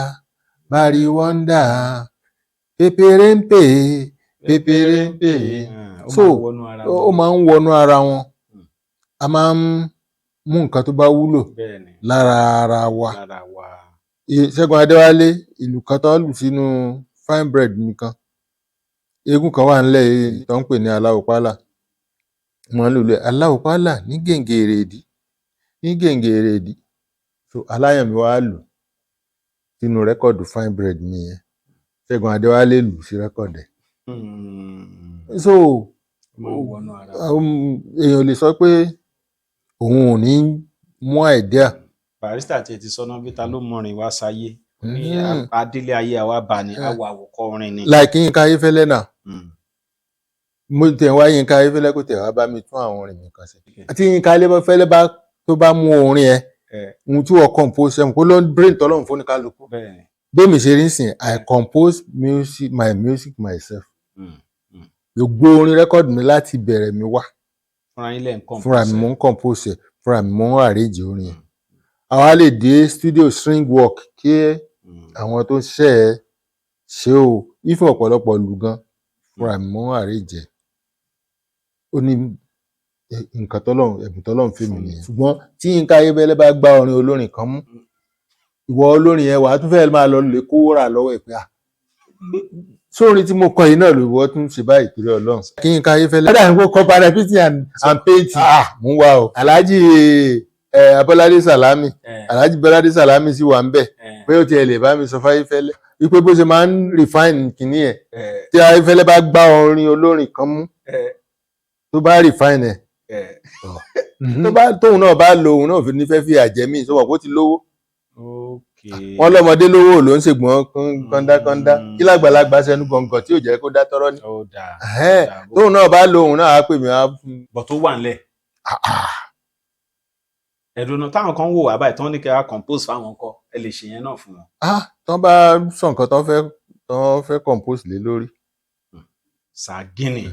pépéré ń pè pépéré ń pè so ó máa ń wọnú ara wọn a máa ń mú nǹkan tó bá wúlò lára ara wa Ṣẹ́gun Adéwálé ìlú kan tó lù sínú fine bread nìkan eégún kan wà nílẹ̀ tó ń pè ní aláwòpálà wọ́n lùlù aláwòpálà ní gèǹgè èrèdí ní gèǹgè èrèdí so Aláyànmí wá lù sínú rẹ́kọ̀dù fine bread nìyẹn Ṣẹ́gun Adéwálé lù sí rẹ́kọ̀dù ẹ̀ so èèyàn lè sọ pé òun ò ní mú àìdíà. Barrister tiẹ̀ ti sọ́nà bí ta ló mọrin wá sáyé ní adélé ayé àwa bá ní àwa àwòkọ́ orin ni. Like Yínká Ayéfẹ́lẹ́ náà mo tẹ̀ wá Yínká Ayéfẹ́lẹ́ kò tẹ̀ wá bá mi tún àwọn orin mi kan sí. Àti Yínká Ayéfẹ́lẹ́ tó bá mú orin ẹ ohun tí wọ́n compose ẹ̀ kó ló ń brain tọ́lọ́run fún ní kálukú. Bẹ́ẹ̀mi ṣe rí sìn I compose my music myself. Gbogbo orin rẹ́kọ̀dù mi láti bẹ̀rẹ̀ mi wá. Fúnra mi mo ń compose ẹ̀ fúnra mi mo ń arrange orin ẹ̀. Àwa lè dé studio string work kí àwọn tó ṣe o ifo ọ̀pọ̀lọpọ̀ lù gan fúnra mi mo ń arrange ẹ̀. Ó ní nǹkan ẹ̀bùn tọ́lọ́run fún mi nìyẹn. Ṣùgbọ́n tí Yínká Ayéfẹ́lẹ́ bá gbá orin olórin kan mú ìwọ olórin yẹn wàá tún fẹ́ máa lọ lè kówó rà lọ́wọ́ ẹ̀ pé sórin tí mo kọ yìí náà lòwọ́ tún ṣe báyìí torí Ọlọ́run. Kí Yínká Ayéfẹ́lẹ́ ọ̀dà ní kó kọ́ parapiti and painting mú wá o. Alhaji Abọ́ládé Sàlámì Alhaji Bọ́ládé Sàlámì sì wà ń bẹ̀ pé ó tiẹ̀ lè bá mi sọ fáyéfẹ́lẹ́ wípé bó ṣe máa ń refine kìíní ẹ̀ tí Ayéfẹ́lẹ́ bá gbá orin olórin kan mú tó bá refine ẹ̀ tóun náà bá lo òun náà fi nífẹ̀ẹ́ fi àjẹmí ìṣòwò kó ti lówó wọn lọ́mọdé lówó ló ń ṣègbọn kọ́ńdákọ́ńdá kí lágbàlagbà sẹnu gọ̀ǹgọ̀ tí ò jẹ́ kó dá tọ́rọ́ ní. tóun náà bá lo òun náà á pè mí á. bọ̀ tó wà nílẹ̀ ẹ̀dùnú táwọn kan wò wá báyìí tán ní kí a compose fáwọn kọ ẹ lè ṣe yẹn náà fún wọn. tán bá sọ nǹkan tán fẹ́ compose lé lórí. Sàgínì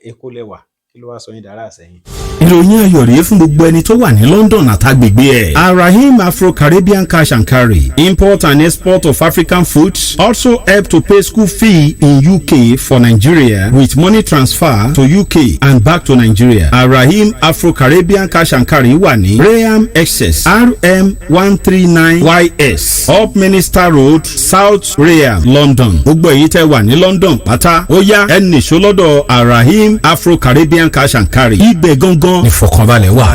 Èkó lẹ́wà kí ló wá sọ yín dára sẹ́yìn. ìròyìn ayọ̀ rèé fún gbogbo ẹni tó wà ní London àtàgbègbè ẹ̀. Arahim Afro-Caribbean Cash and Carry import and export of African foods also help to pay school fee in UK for Nigeria with money transfer to UK and back to Nigeria. Arahim Afro-Caribbean Cash and Carry wà ní Graham Excess RM 139YS Up Minister Road South Graham London. gbogbo èyí tẹ́ wà ní London pátá ó yá ẹ nìṣó lọ́dọ̀ Arahim Afro-Caribbean Cash and Carry. ibẹ̀ gangan ìfọ̀kànbalẹ̀ wà.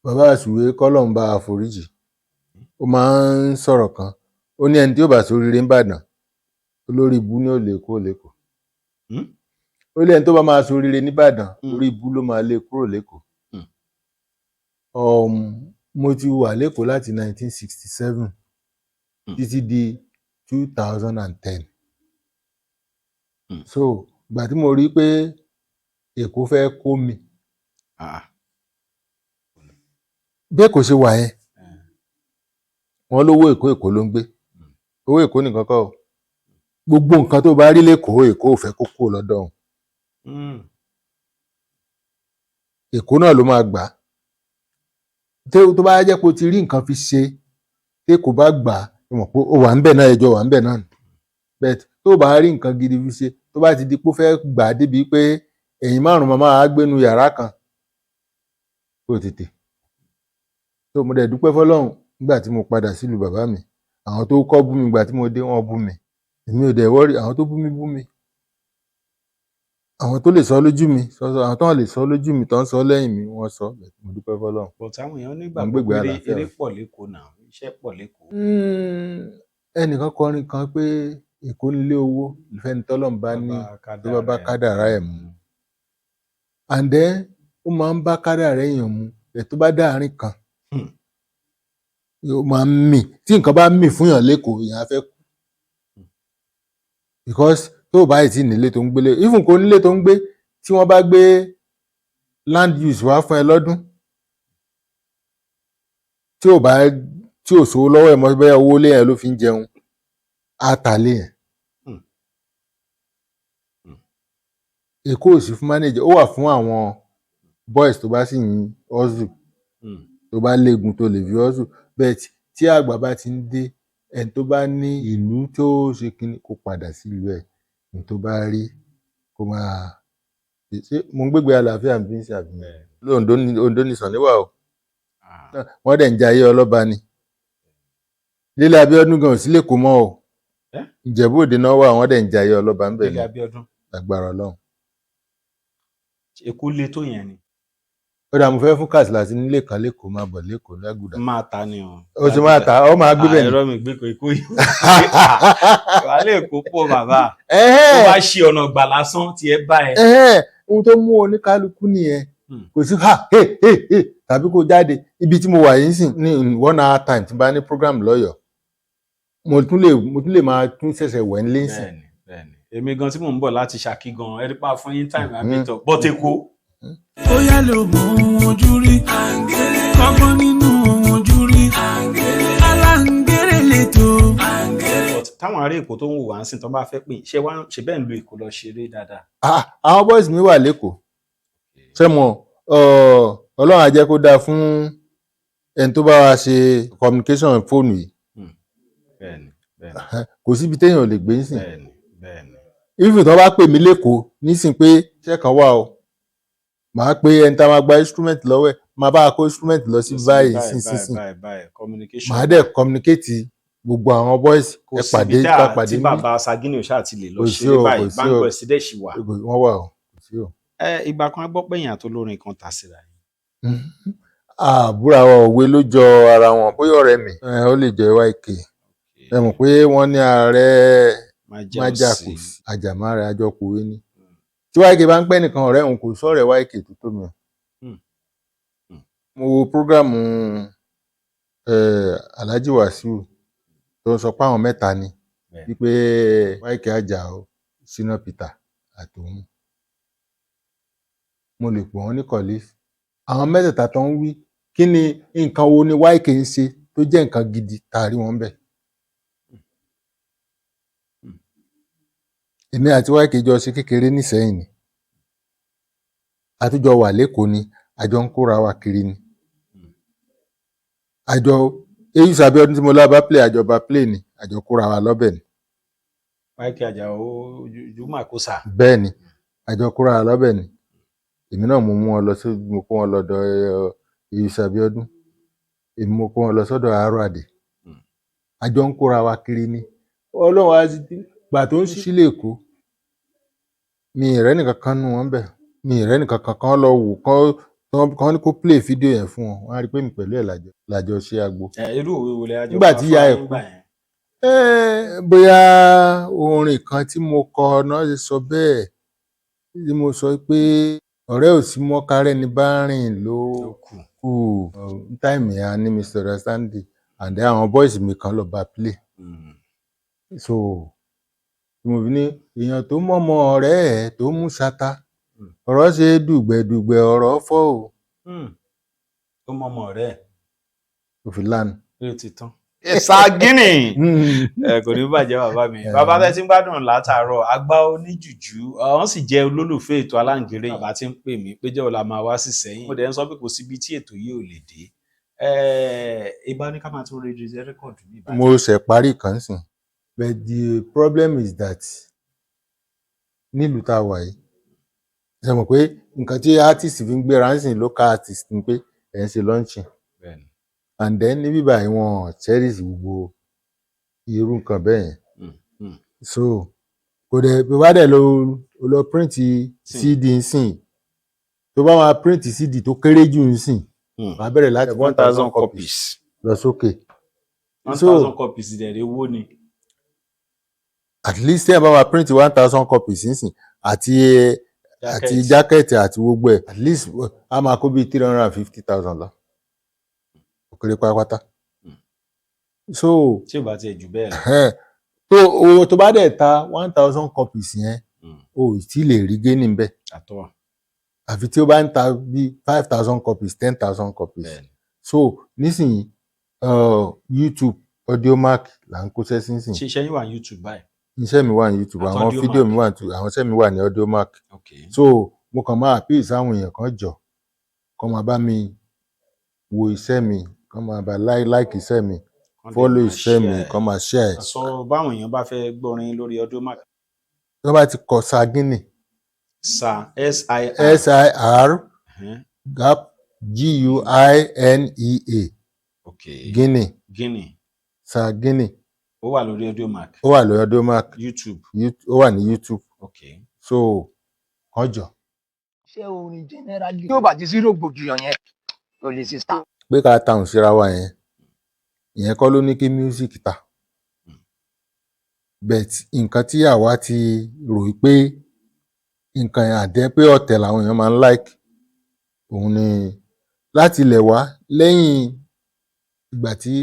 Bàbá àsùwé kọ́lọ́n bá àforíjì ó máa ń sọ̀rọ̀ kan ó ní ẹni tí ó bá ṣoríire ń bàdàn olórí ibú ní òlè kó lẹ́kọ̀ọ́ ó ní ẹni tó bá máa ṣoríire nìbàdàn orí ibú ló máa lé kúrò lẹ́kọ̀ọ́. Mo ti wà lẹ́kọ̀ọ́ láti 1967 títí di 2010 so ìgbà tí mo rí pé Èkó fẹ́ kó mi bẹ́ẹ̀ kò ṣe wà yẹn wọ́n lówó Èkó ló ń gbé owó Èkó nìkan kọ́ o gbogbo nǹkan tó bá rí lẹ́kọ̀ọ́ Èkó ò fẹ́ kó kúrò lọ́dọ̀ òun Èkó náà ló máa gbà tó bá jẹ́ pé o ti rí nǹkan fi ṣe tí Èkó bá gbà á mọ̀ pé ó wà ń bẹ̀ náà ẹjọ́ wà ń bẹ̀ náà bẹ́ẹ̀ tó bá rí nǹkan gidi fi ṣe tó bá ti di pé ó fẹ́ gbà á débi pé ẹ̀yin márùn-ún máa gbénu yàrá kan kó tètè tó mo dẹ̀ dúpẹ́ fọlọ́run nígbà tí mo padà sílùú bàbá mi àwọn tó kọ́ bú mi nígbà tí mo dé wọ́n bú mi èmi ò dẹ̀ wọ́rí àwọn tó bú mi àwọn tó lè sọ lójú mi àwọn tó lè sọ lójú mi tó ń sọ lẹ́yìn mi wọ́n sọ mo dúpẹ́ fọlọ́run. bọ̀ táwọn èèyàn nígbàgbọ́ pé eré pọ̀ lẹ́kọ̀ọ́ náà iṣẹ́ pọ̀ lẹ́kọ̀ọ́. ẹnìkan kọrin kan pé Èkó nílé owó ìfẹ́ni tọ́lọ́run bá ní tó bá kádàrá ẹ̀ mú and then ó máa ń bá kádàrá èèyàn mu ẹ̀ tó bá dáàrin kan ó máa ń mì tí nǹkan bá mì fún yàn lẹ́kọ̀ọ́ èèyàn á fẹ́ kú because tó o bá yìí tí nílé tó ń gbélé even kò nílé tó ń gbé tí wọ́n bá gbé land use wá fún ẹ lọ́dún tí ò sówó lọ́wọ́ ẹ̀ mọ́ bẹ́ẹ̀ owó lé yẹn ló fi ń jẹun á tà lé yẹn. Èkó ò sí fún manager ó wà fún àwọn boys tó bá sì ń hustle tó bá léegun tó lè fi hustle bẹ́ẹ̀ tí àgbà bá ti ń dé ẹni tó bá ní ìlú tó ṣe kíní kó padà sí ìlú ẹ̀, ní tó bá rí kó máa ṣe. Mo ń gbégbé àlàáfíà bí ń ṣe àbí Oǹdó ní Sànní wà o, wọ́n dẹ̀ ń jayé ọlọ́ba ni. Délé Abíọ́dún gan ò sí l'Ékòó mọ́ o, Ìjẹ̀bú Òde náà wà, wọ́n dẹ̀ ń jayé ọlọ́ba ń bẹ̀ ni. Délé Abíọ́dún Agbára Ọlọ́run. Èkó le tó yẹn ni. Ó dà mo fẹ́ fún Kàsílà sí nílé kan l'Ékòó máa bọ̀ l'Ékòó lágùdà. Máa ta ni o. Ó ti máa ta, ó máa gbé bẹ̀ ni. Ẹ̀rọ mi gbé Èkó yìí. Wà lè kó pọ̀ bàbá. Tó bá ṣe ọ̀nà gbà lásán tí ẹ bá ẹ. Ohun tó mú oníkálukú nìyẹn. Kò sí tàbí kó jáde. Ibi tí mo wà yìí sìn ní 1 hour time tí n bá ní program lọ́yọ̀ọ́. Mo tún lè máa tún ṣẹ̀ṣẹ̀ wẹ̀ ń lé sìn. Bẹ́ẹ̀ni. Èmi gan tí mò ń bọ̀ láti Ṣakí gan, ẹ rí pa fún yín time àbítọ̀. Bọ́t Èkó. Ó yá ló mọ ohun ojú rí, kọ́gbọ́n nínú ohun ojú rí, Aláǹgéré lẹ́tọ̀. Táwọn ará Èkó tó ń wò wá ń sìn tó bá fẹ́ pè ṣe bẹ́ẹ̀ ń lo Èkó lọ ṣeré dáadáa. Àwọn boys mi wà l'Ékòó. Ṣé mo Ọlọ́run á jẹ́ kó dáa fún ẹni tó bá wa ṣe communication fóònù yìí. Bẹ́ẹ̀ni. Kò síbi téèyàn ò lè gbé nísìn. Bẹ́ẹ̀ni. Even tó bá pè mí l'Ékòó nísìn pé iṣẹ́ kan wà o, màá pe ẹni tá a máa gba instrument lọ́wọ́ ẹ̀, máa bá a kó instrument lọ sí báyìí sínsìn. Màá dẹ̀ communicate gbogbo àwọn boys ẹ pàdé tí bàbá Sagini Òṣà ti lè lọ ṣeré báyìí báńkì ẹ̀sídẹ̀ ṣì wà. Wọ́n wà o, kò sí o. Ìgbà kan a gbọ́ pé èèyàn àtolórin kan tà síra yìí. Àbúrò àwọn òwe ló jọ ara wọn, bóyá ọ̀rẹ́ mi ó lè jẹ́ YK. Ẹ mọ̀ pé wọ́n ní ààrẹ májàkù àjàmára àjọkùwé ni. Tí YK bá ń pẹ́ nìkan ọ̀rẹ́ òun kò sọ̀rẹ́ YK tó tó mi. Mo wo prógrámù Alhaji Wasiu tó ń sọ pé àwọn mẹ́ta ni wípé YK Àjàó, Shina Peter àtòun. Mo lè pè wọ́n ní kọ̀lífì. Àwọn mẹ́tẹ̀ẹ̀ta tó ń wí kí ni nǹkan wo ni YK ń ṣe tó jẹ́ nǹkan gidi tàrí wọn bẹ̀. Èmi àti YK jọ ṣe kékeré nísẹ́yìn ni. Àtújọ wà l'Ékòó ni, àjọ ń kóra wa kiri ni. Àjọ Eyus Abíọ́dún tí mo lábá play àjọba play ni, àjọ kóra wa lọ́bẹ̀ ni. YK Àjàó Juma Kosa. Bẹ́ẹ̀ ni, àjọ kóra wa lọ́bẹ̀ ni. Èmi náà mo mú wọn lọ sí mo kó wọn lọ́dọ̀ Eyus Abíọ́dún. Èmi mo kó wọn lọ sọ́dọ̀ Àárọ̀ Àdè. Àjọ ń kóra wa kiri ni. Ọlọ́run á ti gbà tó ń sílé Èkó. Mi ìrẹ́ nìkan kan nù wọ́n bẹ̀. Mi ìrẹ́ nìkan kan lọ wò kán ní kó play fídíò yẹn fún wọn. Wọ́n á rí pé mi pẹ̀lú ẹ̀ lájọ ṣe agbo. Irú òwe wo lẹ àjọ nígbà tí ìyá ẹ̀ kú. Bóyá orin kan tí mo kọ náà ṣe sọ bẹ́ẹ̀ tí mo sọ pé ọ̀rẹ́ ò sí mọ́ kárẹ́ ni bá rìn ló kù. Táìmì yẹn ní Mr. Understanding and àwọn boys mi kan lọ bá play. So mo fi ní èèyàn tó mọ̀mọ́ ọ̀rẹ́ ẹ̀ tó mú ṣata ọ̀rọ̀ ṣe dùgbẹ̀dùgbẹ̀ ọ̀rọ̀ fọ́ o. Tó mọ̀mọ́ ọ̀rẹ́ ẹ̀. Kò fi lánàá. Ó ti tán. Sagini kò ní bàjẹ́ bàbá mi. Bàbá tẹ́ tí ń gbádùn látàárọ̀ àgbà oníjùjú wọ́n sì jẹ́ olólùfẹ́ ètò Aláǹgéré. Bàbá tí ń pè mí pé jẹ́ ọ̀la máa wá sí Ìṣẹ́yìn. Mo dẹ̀ ń sọ pé kò síbi tí ètò yìí ò lè dé. Ìgbà ní ká máa tún rédíò ní ìbàdàn. Mo ṣẹ̀ parí kan sìn. But the problem is that nílùú tá a wà yìí ṣe mọ̀ pé nǹkan tí artist fi ń gbéra ń sìn local artist ni pé ẹ̀ ń ṣe launching. And then níbí báyìí wọn cherish gbogbo irú nǹkan bẹ́ẹ̀ yẹn. So kò dẹ̀ bí wàá dẹ̀ lọ print CD nsìn tó bá máa print CD tó kéré jù nsìn wàá bẹ̀rẹ̀ láti 1000 copies lọ sókè. 1000 copies dẹ̀ owó ni. At least ẹ̀ bá máa print 1000 copies nsìn àti jákẹ́ẹ̀tì àti gbogbo ẹ̀ at least a máa kó bí 350,000 lọ. Òkèrè pátápátá. So tí ò bá tiẹ̀ jù bẹ́ẹ̀ lọ. tó owó tó bá dẹ̀ ta 1000 copies yẹn o ì tí lè rí géènì bẹ́ẹ̀. Àtọ́. Àfi tí ó bá ń ta bí 5000 copies 10,000 copies. So nísìnyí YouTube Audiomack là ń kóṣẹ́ sínsìn. Ṣé iṣẹ́ yín wà ní YouTube báyìí? Iṣẹ́ mi wà ní YouTube àwọn fídíò mi wà ní àwọn iṣẹ́ mi wà ní Audiomack. So mo kàn máa appeal sáwọn èèyàn kan jọ kó máa bá mi wo iṣẹ́ mi kó máa bá like iṣẹ́ mi follow ìfẹ́ mi kàn máa share ẹ̀. sọ báwọn èèyàn bá fẹ́ gbọ́rin lórí Audiomack. tí wọ́n bá ti kọ Sagini SIR gap GUINEA Guinea Sagini ó wà lórí Audiomack. ó wà lórí Audiomack YouTube. ó wà ní YouTube. Okay. So kànjọ iṣẹ́ orin generally tí ó bá ti sí rògbòdìyàn yẹn kò lè ṣe star. pé ká tàùn síra wa yẹn ìyẹn kọ́ ló ní kí music ta but nǹkan tí àwa ti rò pé nǹkan yẹn àdẹ́ pé ọ̀tẹ̀ làwọn èèyàn máa ń like òun ni láti ilẹ̀ wá lẹ́yìn ìgbà tí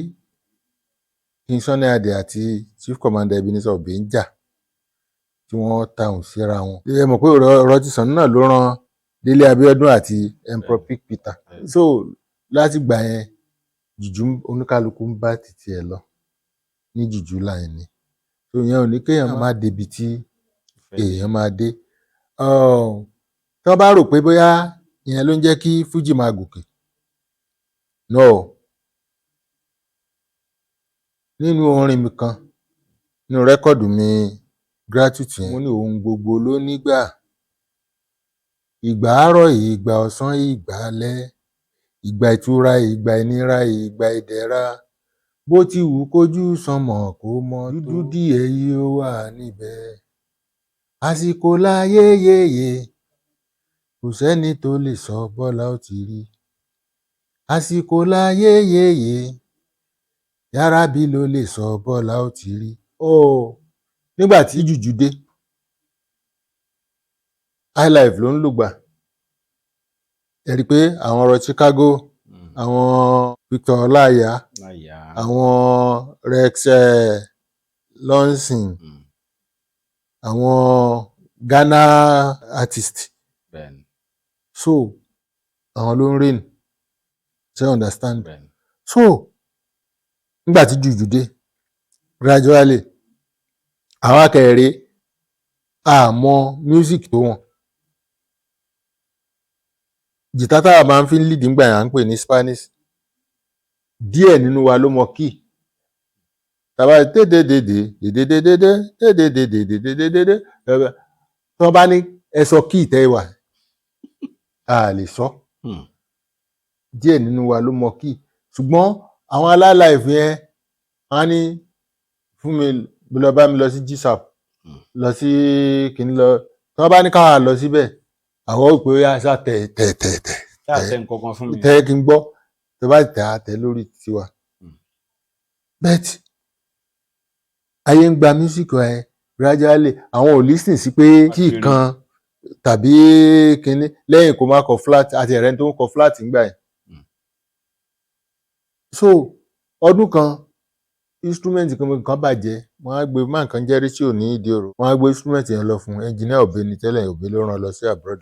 King Sunny Adé àti Chief Commander Ebenezer Obey ń jà tí wọ́n tàùn síra wọn. ẹ mọ̀ pé ọ̀rọ̀ ti Sunny náà ló rán Délé Abíọ́dún àti Emperor Pick Peter. So láti gbà yẹn jùjú oníkálukú ń bá títí ẹ̀ lọ ní jùjú láyé ni. So ìyẹn ò ní kéèyàn má débi tí èèyàn máa dé. Tí wọ́n bá rò pé bóyá ìyẹn ló ń jẹ́ kí Fuji máa gòkè. No. Nínú orin mi kan nínú rẹ́kọ̀dù mi Gratitude yẹn mo ní ohun gbogbo ló nígbà. Ìgbà àárọ̀ ìgbà ọ̀sán ìgbà alẹ́ ìgbà ìtura ìgbà ìnira ìgbà ìdẹ̀ra bó ti wù kójú sánmọ̀ kó mọ́ dúdú díẹ̀ yìí ó wà níbẹ̀. Àsìkò láyé yéye kò sẹ́ni tó lè sọ bọ́lá ó ti rí. Àsìkò láyé yéye Yárábí ló lè sọ bọ́lá ó ti rí. Nígbà tí jùjú dé highlife ló ń lùgbà. Ẹ rí i pé àwọn ọ̀rọ̀ Chicago àwọn Victor Ọláìyá àwọn Rex Lawson àwọn Ghana artist so àwọn ló ń reign ṣe understand. So nígbà tí jùjú dé gradually àwa kẹrẹ àmọ́ music tó wọn. Jìtá táwa máa ń fi lead ńgbà yẹn à ń pè ní Spanish. Díẹ̀ nínú wa ló mọ key. Tàbá dédédédé dédédédé dédédédé tí wọ́n bá ní ẹ sọ key tẹ́ wà a lè sọ. Díẹ̀ nínú wa ló mọ key. Ṣùgbọ́n àwọn alálàìfù yẹn wọ́n á ní fún mi lọ bá mi lọ sí GSAP lọ sí kìíní lọ tí wọ́n bá ní káwa lọ síbẹ̀ àwọn ò pé ó yá sá tẹ̀ nǹkan fún mi tẹ̀ kí n gbọ́ tó bá tẹ̀ lórí tiwa. But ayé ń gba music ẹ gradually àwọn ò listen sí pé kí kan tàbí kìíní lẹ́yìn kó má kọ flat àti ẹ̀rẹ́ tó ń kọ flat ńgbà yẹn. So ọdún kan instrument kan bàjẹ́ wọ́n á gbé máa kan jẹ́ Richie ní ìdí òrò wọ́n á gbé instrument yẹn lọ fún engineer Obey ní tẹ́lẹ̀ Obey ló rán lọ sí abroad.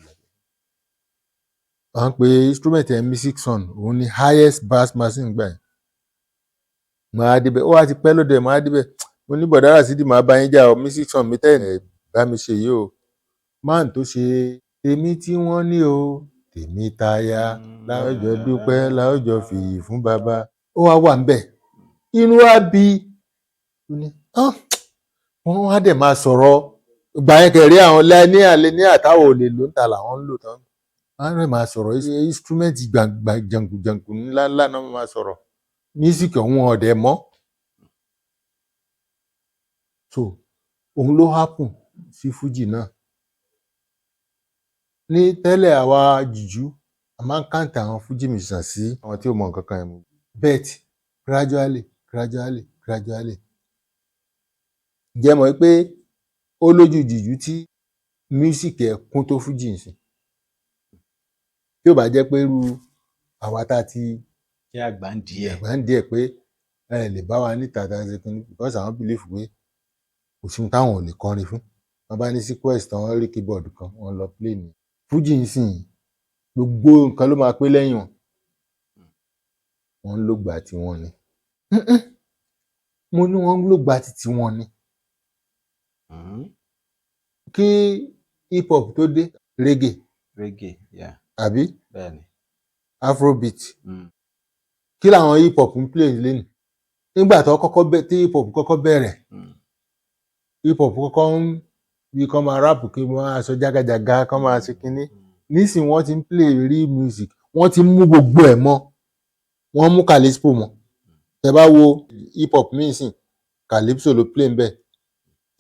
Wọ́n pe instrument yẹn Music Sound òun ni highest bass machine gbà yẹn. Màá débẹ̀ ó wá ti pẹ́ lóde màá débẹ̀ mo ní bọ̀dá Rasidi màá bá yín jà ọ Music Sound mi tẹ́lẹ̀ bá mi ṣe yìí o máà tó ṣe tèmi tí wọ́n ní o tèmi táyà láwùjọ dúpẹ́ láwùjọ fìyì fún bàbá ó wá wà ńbẹ̀ inú wa bí wọ́n wá dẹ̀ máa sọ̀rọ̀ ìgbà yẹn kẹ̀rí àwọn lẹ́ní àtàwọn ò lè lò ń ta làwọn ń lò tán wọ́n dẹ̀ máa sọ̀rọ̀ instrument jàǹkù ńláńlá náà máa sọ̀rọ̀ music ọ̀hún ọ̀dẹ̀ mọ́. So òun ló happen sí Fuji náà. Ní tẹ́lẹ̀ àwa jùjú a máa ń kàǹtà àwọn Fuji musicians sí àwọn tí ò mọ nǹkan kan ẹ̀ mú. But gradually jẹ́ mọ̀ pé ó lójú jùjú tí music ẹ̀ kún tó Fuji ń sìn. Tí ò bá jẹ́ pé irú àwa tá ti jẹ́ àgbà ń díẹ̀ pé ẹ lè bá wa níta tá a ṣe kí because àwọn believe pé kò sí ohun táwọn ò lè kọrin fún. Wọ́n bá ní sequence tán wọ́n rí keyboard kan wọ́n lọ play ni. Fuji ń sìn gbogbo nǹkan ló máa pé lẹ́yìn wọn. Wọ́n ń lògbà tí wọ́n ni. Mo ní wọ́n ń lògbà tí wọ́n ni. Kí hip hop tó dé reggae àbí afrobeat kí làwọn hip hop ń play lẹ́nu nígbà tó kọ́kọ́ tí hip hop kọ́kọ́ bẹ̀rẹ̀ hip hop kọ́kọ́ ń bí kán máa rap kí wọ́n máa sọ jágajàga kán máa ṣe kinní nísìnyí wọ́n ti ń play real music wọ́n ti mú gbogbo ẹ̀ mọ́ wọ́n mú calypso mọ́ tẹ bá wo hip hop míì sìn calypso ló play ń bẹ̀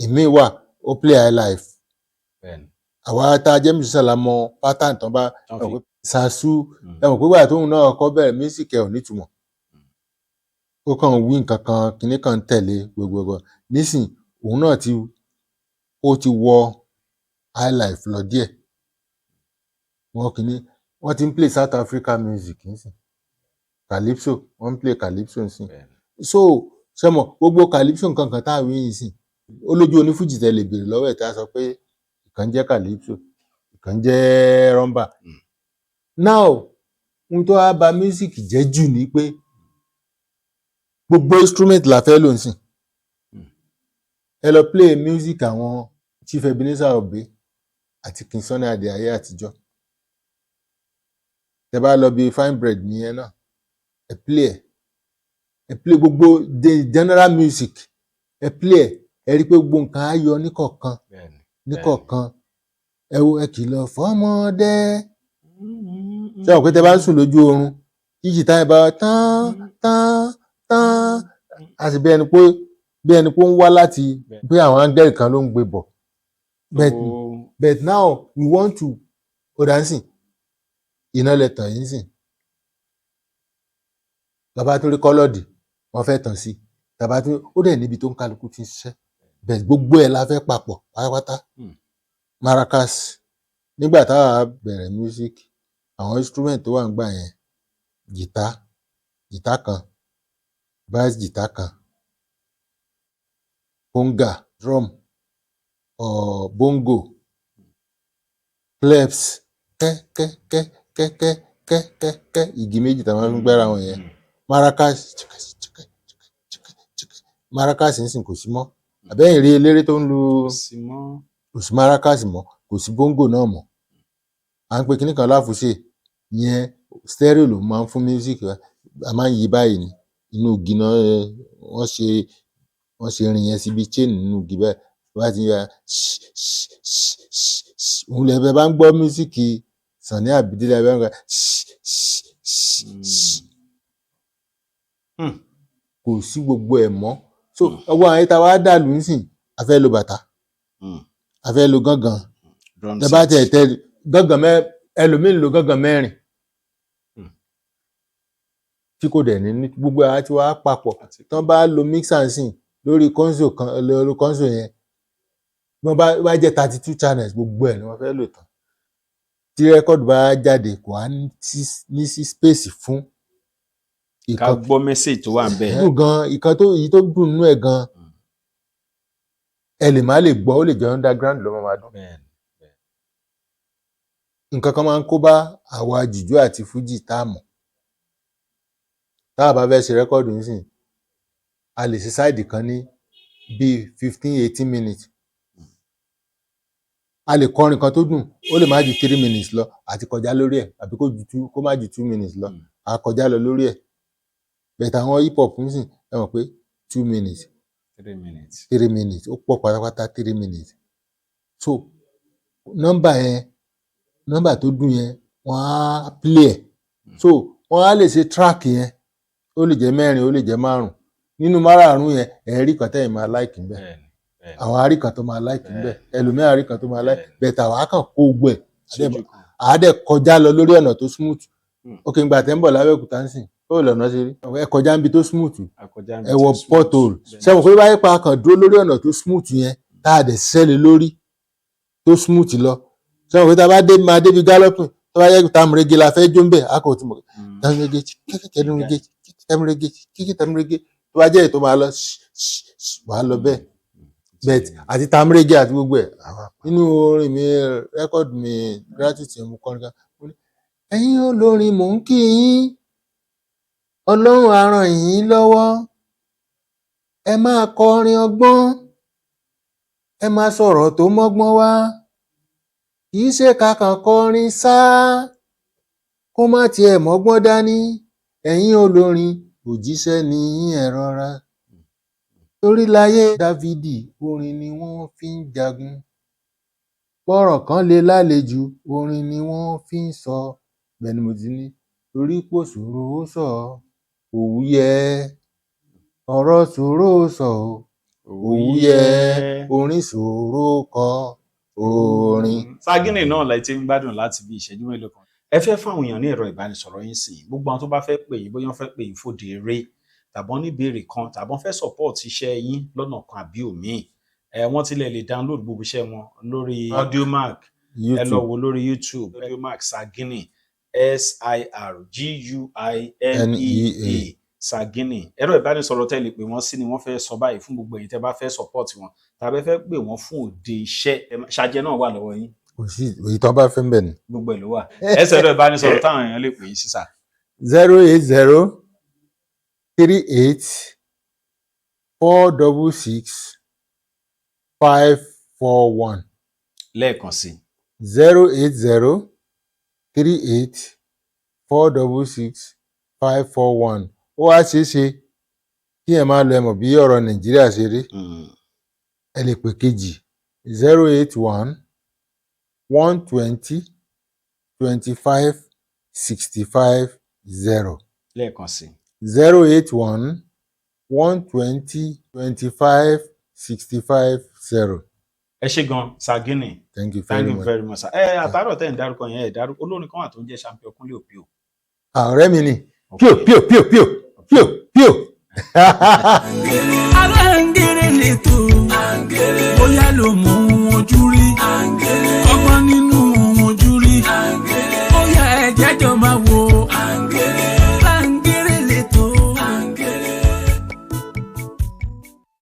ìmíì wà ó play high life àwa tá a jẹ́ musician la mọ pattern tán bá Sasu ẹ mọ̀ pé wà tóun náà kọ́ bẹ̀rẹ̀ music ẹ̀ ò nítumọ̀ ó kàn wí nǹkan kan kinní kan tẹ̀lé gbogbogbò nísìn òun náà ó ti wọ high life lọ díẹ̀ wọ́n ti ń play South Africa music nísìn calypso wọ́n ń play calypso nísìn so sẹ́mọ̀ gbogbo calypso nǹkan kan tá à ń wí yìí sìn ó lójú onífújì tẹ lè béèrè lọ́wọ́ ẹ̀ tá a sọ pé ìkan jẹ́ calypso ìkan jẹ́ rumba now ohun tó wá bà music jẹ́ jù ni pé gbogbo instrument la fẹ́ lò ń sìn ẹ lọ play music àwọn Chief Ebenezer Obey àti King Sunny Adé ayé àtijọ́ tẹ bá lọ bí Fine Bread nìyẹn náà ẹ play gbogbo the general music ẹ play ẹ rí pé gbogbo nǹkan á yọ níkọ̀ọ̀kan ẹ wo ẹ kìlọ̀ fọ́mọdé ṣé àwọn pé tẹ bá ń sùn lójú oorun kíkì táyà bá tán a sì bí ẹni pé ó ń wá láti pé àwọn áńgẹ́lì kan ló ń gbé bọ̀ but now we want to dancing iná lẹ tàn yín sìn bàbá tó rí kọ́lọ́dì wọ́n fẹ́ tàn sí bàbá tó ó dẹ̀ níbi tó ń kálukú ti ń ṣiṣẹ́ bẹ́ẹ̀ gbogbo ẹ̀ la fẹ́ papọ̀ pátápátá maracas nígbà táwa bẹ̀rẹ̀ music àwọn instrument tó wà nígbà yẹn guitar kan bass guitar kan conga drum bongo claps kẹ́kẹ́kẹ́kẹ́kẹ́kẹ́ igi méjì tá a máa ń gbẹ́ra wọn yẹn maracas nísìn kò sí mọ́ àbẹ́yìn rí eléré tó ń lu kò sí maracas mọ́ kò sí bongo náà mọ́ à ń pe kinní kan láfúṣe yẹn stereo ló máa ń fún music a máa ń yí báyìí ni inú igi náà wọ́n ṣe rin yẹn síbi chain nínú igi bẹ́ẹ̀ wọ́n á ti yà òun lẹ́bẹ̀ bá ń gbọ́ music Sàní Àbídí lẹ́bẹ̀ ń gbà kò sí gbogbo ẹ̀ mọ́ so ọwọ́ àwọn ìta wa dàlú nísìn a fẹ́ lo bàtà a fẹ́ lo gángan tẹ bá tẹ gángan ẹlòmíín lo gángan mẹ́rin tí kò dẹ̀ ní gbogbo àti wàá papọ̀ tán bá lo mixer sìn lórí console yẹn wọ́n bá jẹ́ 32 channels gbogbo ẹ̀ ni wọ́n fẹ́ lò tán tí rẹ́kọ̀dù bá jáde kò á ní sí space fún ká gbọ́ message tó wà ń bẹ̀. ìkan tó èyí tó dùn nínú ẹ̀ gan ẹ lè má lè gbọ́ ó lè jẹ́ underground ló máa dún. nǹkan kan máa ń kó bá àwa jùjú àti fújì tá a mọ̀ tá a bá fẹ́ ṣe rẹ́kọ̀dù nísìnyí a lè ṣe sáìdì kan ní bíi 15-18 minutes a lè kọrin kan tó dùn ó lè má ju 3 minutes lọ àti kọjá lórí ẹ̀ àbí kó má ju 2 minutes lọ a kọjá lọ lórí ẹ̀ bẹ̀tẹ̀ àwọn hip hop nísìn ẹ mọ̀ pé 2 minutes 3 minutes ó pọ̀ pátápátá 3 minutes so nọ́mbà tó dùn yẹn wọ́n á play ẹ̀ so wọ́n á lè ṣe track yẹn ó lè jẹ́ 4 ó lè jẹ́ 5 nínú 5 yẹn ẹ̀rí kan tẹ́yìn máa like ń bẹ̀ àwọn àárí kan tó máa like ń bẹ̀ ẹlòmíràn àárí kan tó máa like bẹ̀tẹ̀ àwọn á kàn kó gbogbo ẹ̀ àádẹ́ kọjá lọ lórí ọ̀nà tó smooth ok ìgbà tẹ́ ń bọ̀ lábẹ́òkúta ń sìn ó lọ́nà ṣe rí ẹ kọjá níbi tó smooth ẹ wọ pothole ṣẹ́wọ̀n pé báyìí pa kàn dúró lórí ọ̀nà tó smooth yẹn tá a dẹ̀ ṣẹ́lẹ̀ lórí tó smooth lọ ṣẹ́wọ̀n pé tá a bá máa débi galloping tó bá yẹ tamurege la fẹ́ jó ń bẹ̀ á kò tí mo tamurege tamurege tó bá jẹ́ ètò máa lọ wà á lọ bẹ́ẹ̀ bẹ́ẹ̀ àti tamurege àti gbogbo ẹ̀ nínú orin mi rẹ́kọ̀dù mi gratitude mo kọrin kan ẹ̀yin olórin mò ń kí yín Ọlọ́run á ràn yín lọ́wọ́ ẹ máa kọrin ọgbọ́n ẹ máa sọ̀rọ̀ tó mọ́gbọ́n wá kì í ṣe kàkàn kọrin sá kó má tiẹ̀ mọ́gbọ́n dání ẹ̀yin olórin òjíṣẹ́ ní ẹ rọra torí láyé Dáfídì orin ni wọ́n fi ń jagun bọ́rọ̀ kan lè lálejò orin ni wọ́n fi ń sọ bẹ́ẹ̀ ni mo ti ní torí pò ṣòro ó sọ òwúyẹ ọ̀rọ̀ ṣòro ó sọ òwúyẹ orin ṣòro kọ orin. Sagini náà la ti ń gbádùn láti bí ìṣẹ́jú mélòó kan. Ẹ fẹ́ fáwọn èèyàn ní ẹ̀rọ ìbánisọ̀rọ̀ yín sí gbogbo àwọn tó bá fẹ́ pè yín bóyá wọ́n fẹ́ pè yín fòde eré tàbọ́n ní ìbéèrè kan tàbọ́n fẹ́ support iṣẹ́ yín lọ́nà kan àbí òmíì wọ́n tilẹ̀ lè download gbogbo iṣẹ́ wọn lórí Audiomack ẹ lọ wo lórí YouTube Audiomack Sagini SIRGUINEA Sagini ẹ̀rọ ìbánisọ̀rọ̀ tẹ́ lè pè wọ́n sí ni wọ́n fẹ́ sọ báyìí fún gbogbo ẹ̀yin tẹ́ bá fẹ́ support wọn tàbí fẹ́ pè wọ́n fún òde iṣẹ́ ṣàjẹ náà wà lọ́wọ́ yín. Kò sí èyí tó bá fẹ́ ń bẹ̀ ni. Gbogbo ẹ̀ ló wà ẹsẹ̀ ẹ̀rọ ìbánisọ̀rọ̀ táwọn èèyàn lè pè yín sí sà. 08038466541. Lẹ́ẹ̀kan sí. 08038466541. Ó wá ṣeé ṣe kí ẹ máa lọ ẹmọ̀ bí ọ̀rọ̀ Nàìjíríà ṣe rí. Ẹ lè pè kejì 081-120-25-65-0. Lẹ́ẹ̀kan sí. 081-120-25-65-0. Ẹ ṣé gan Sagini. Thank you Thank very you much. very much. Àtàrọ̀ tẹ́ ń dárúkọ yẹn ẹ̀ dárúkọ olórin kan wà tó ń jẹ́ Champion Kúnlé Òpíò. Ọ̀rẹ́ mi ni píò píò píò píò píò píò.